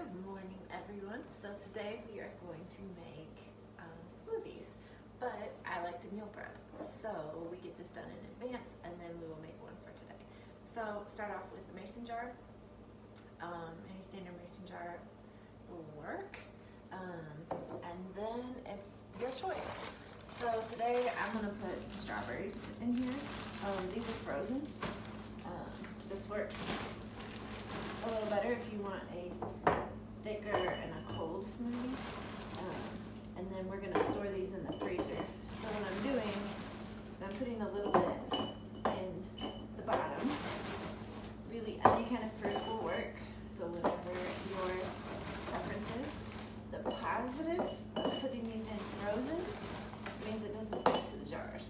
Good morning, everyone. So today we are going to make smoothies, but I like to meal prep. So we get this done in advance and then we will make one for today. So start off with the mason jar. Any standard mason jar will work. And then it's your choice. So today I'm gonna put some strawberries in here. These are frozen. This works a little better if you want a thicker and a cold smoothie. And then we're gonna store these in the freezer. So what I'm doing is I'm putting a little bit in the bottom. Really, any kind of fruit will work. So whatever your preferences. The positive of putting these in frozen means it doesn't stick to the jars.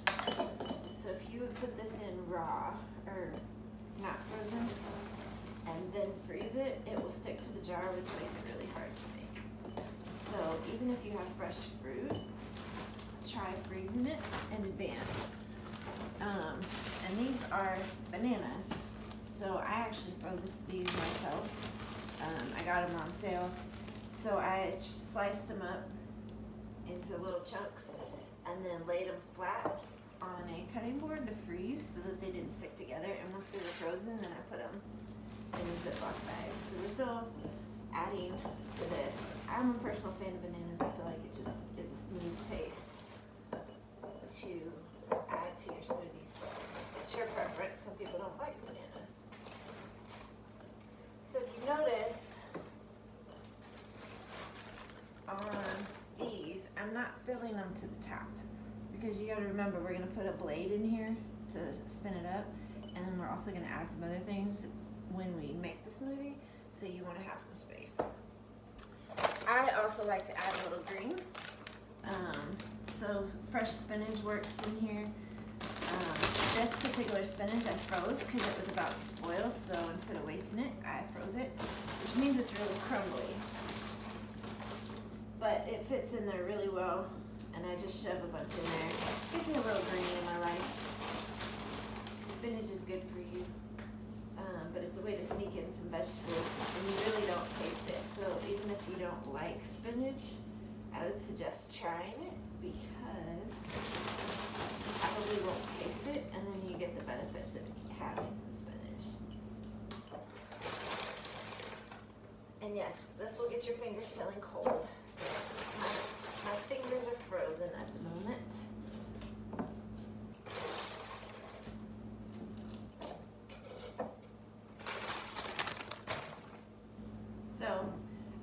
So if you would put this in raw or not frozen, and then freeze it, it will stick to the jar, which makes it really hard to make. So even if you have fresh fruit, try freezing it in advance. And these are bananas. So I actually froze these myself. I got them on sale. So I sliced them up into little chunks and then laid them flat on a cutting board to freeze so that they didn't stick together. And once they were frozen, then I put them in a Ziploc bag. So we're still adding to this. I'm a personal fan of bananas. I feel like it just is a smooth taste to add to your smoothies, but it's your preference. Some people don't like bananas. So if you notice on these, I'm not filling them to the top because you gotta remember we're gonna put a blade in here to spin it up, and then we're also gonna add some other things when we make the smoothie, so you want to have some space. I also like to add a little green. So fresh spinach works in here. This particular spinach I froze because it was about to spoil, so instead of wasting it, I froze it, which means it's really crumbly. But it fits in there really well, and I just shove a bunch in there. Gives me a little green in my life. Spinach is good for you. But it's a way to sneak in some vegetables, and you really don't taste it. So even if you don't like spinach, I would suggest trying it because you probably won't taste it, and then you get the benefits of having some spinach. And yes, this will get your fingers feeling cold. So my fingers are frozen at the moment. So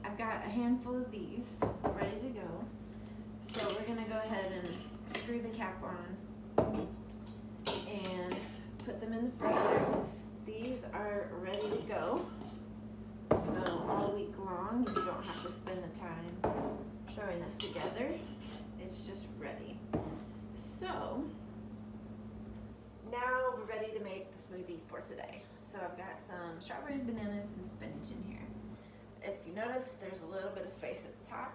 I've got a handful of these ready to go. So we're gonna go ahead and screw the cap on and put them in the freezer. These are ready to go. So all week long, you don't have to spend the time throwing this together. It's just ready. So now we're ready to make the smoothie for today. So I've got some strawberries, bananas, and spinach in here. If you notice, there's a little bit of space at the top,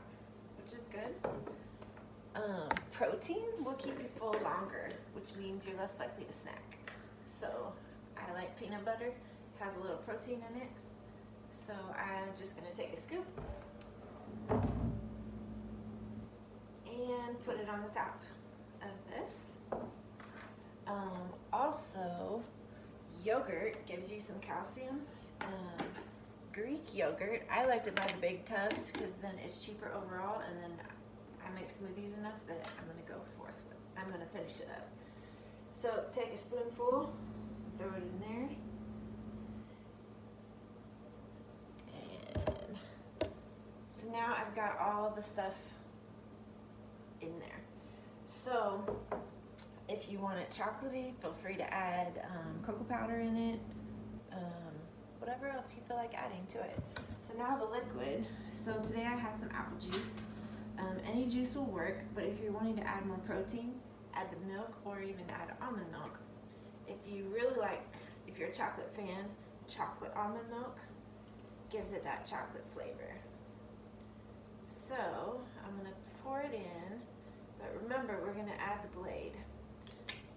which is good. Protein will keep you full longer, which means you're less likely to snack. So I like peanut butter, it has a little protein in it. So I'm just gonna take a scoop and put it on the top of this. Also, yogurt gives you some calcium. Greek yogurt, I like to buy the big tubs because then it's cheaper overall, and then I make smoothies enough that I'm gonna go forth with. I'm gonna finish it up. So take a spoonful, throw it in there, and so now I've got all the stuff in there. So if you want it chocolatey, feel free to add cocoa powder in it. Whatever else you feel like adding to it. So now the liquid. So today I have some apple juice. Any juice will work, but if you're wanting to add more protein, add the milk or even add almond milk. If you really like, if you're a chocolate fan, chocolate almond milk gives it that chocolate flavor. So I'm gonna pour it in, but remember we're gonna add the blade.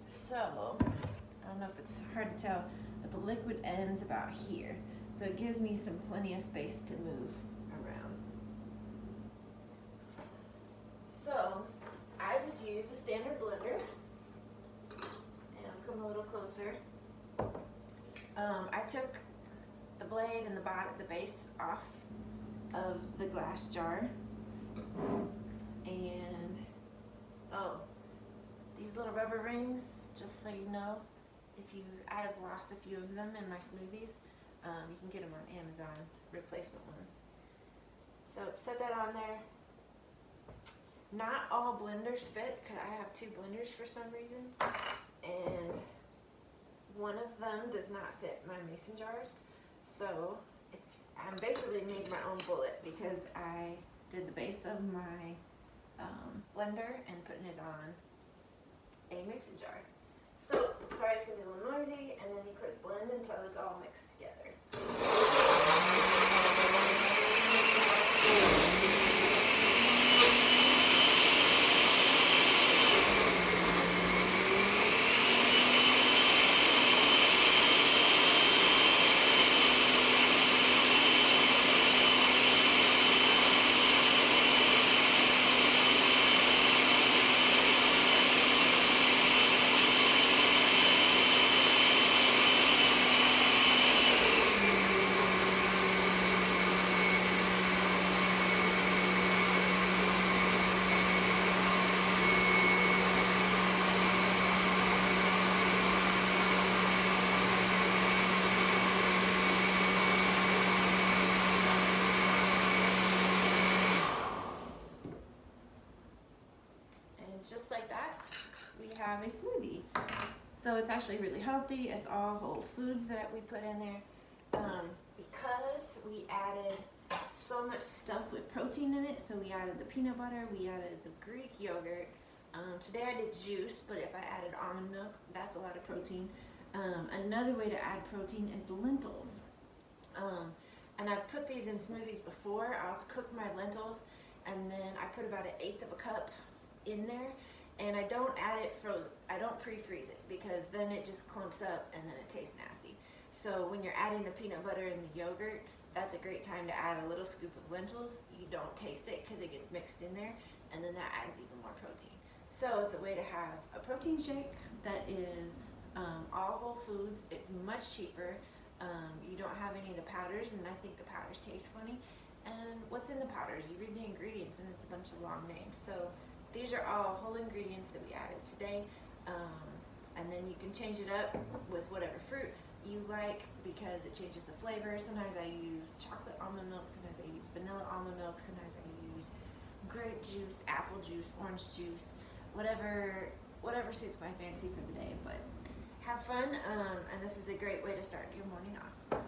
So I don't know if it's hard to tell, but the liquid ends about here. So it gives me some plenty of space to move around. I took the blade and the base off of the glass jar, and oh, these little rubber rings, just so you know, I have lost a few of them in my smoothies. You can get them on Amazon, replacement ones. So set that on there. Not all blenders fit, because I have 2 blenders for some reason, and one of them does not fit my mason jars. So I basically made my own bullet, because I did the base of my blender and putting it on a mason jar. So, sorry it's going to be a little noisy, and then you click blend until it's all mixed together. Just like that, we have a smoothie. So it's actually really healthy. It's all whole foods that we put in there. Because we added so much stuff with protein in it, so we added the peanut butter, we added the Greek yogurt. Today I did juice, but if I added almond milk, that's a lot of protein. Another way to add protein is the lentils. And I've put these in smoothies before. I'll cook my lentils, and then I put about 1/8 of a cup in there, and I don't add it frozen. I don't pre-freeze it, because then it just clumps up and then it tastes nasty. So when you're adding the peanut butter and the yogurt, that's a great time to add a little scoop of lentils. You don't taste it because it gets mixed in there, and then that adds even more protein. So it's a way to have a protein shake that is all whole foods. It's much cheaper. You don't have any of the powders, and I think the powders taste funny. And what's in the powders? You read the ingredients, and it's a bunch of long names. So these are all whole ingredients that we added today, and then you can change it up with whatever fruits you like, because it changes the flavor. Sometimes I use chocolate almond milk, sometimes I use vanilla almond milk, sometimes I use grape juice, apple juice, orange juice, whatever suits my fancy for the day. But have fun, and this is a great way to start your morning off.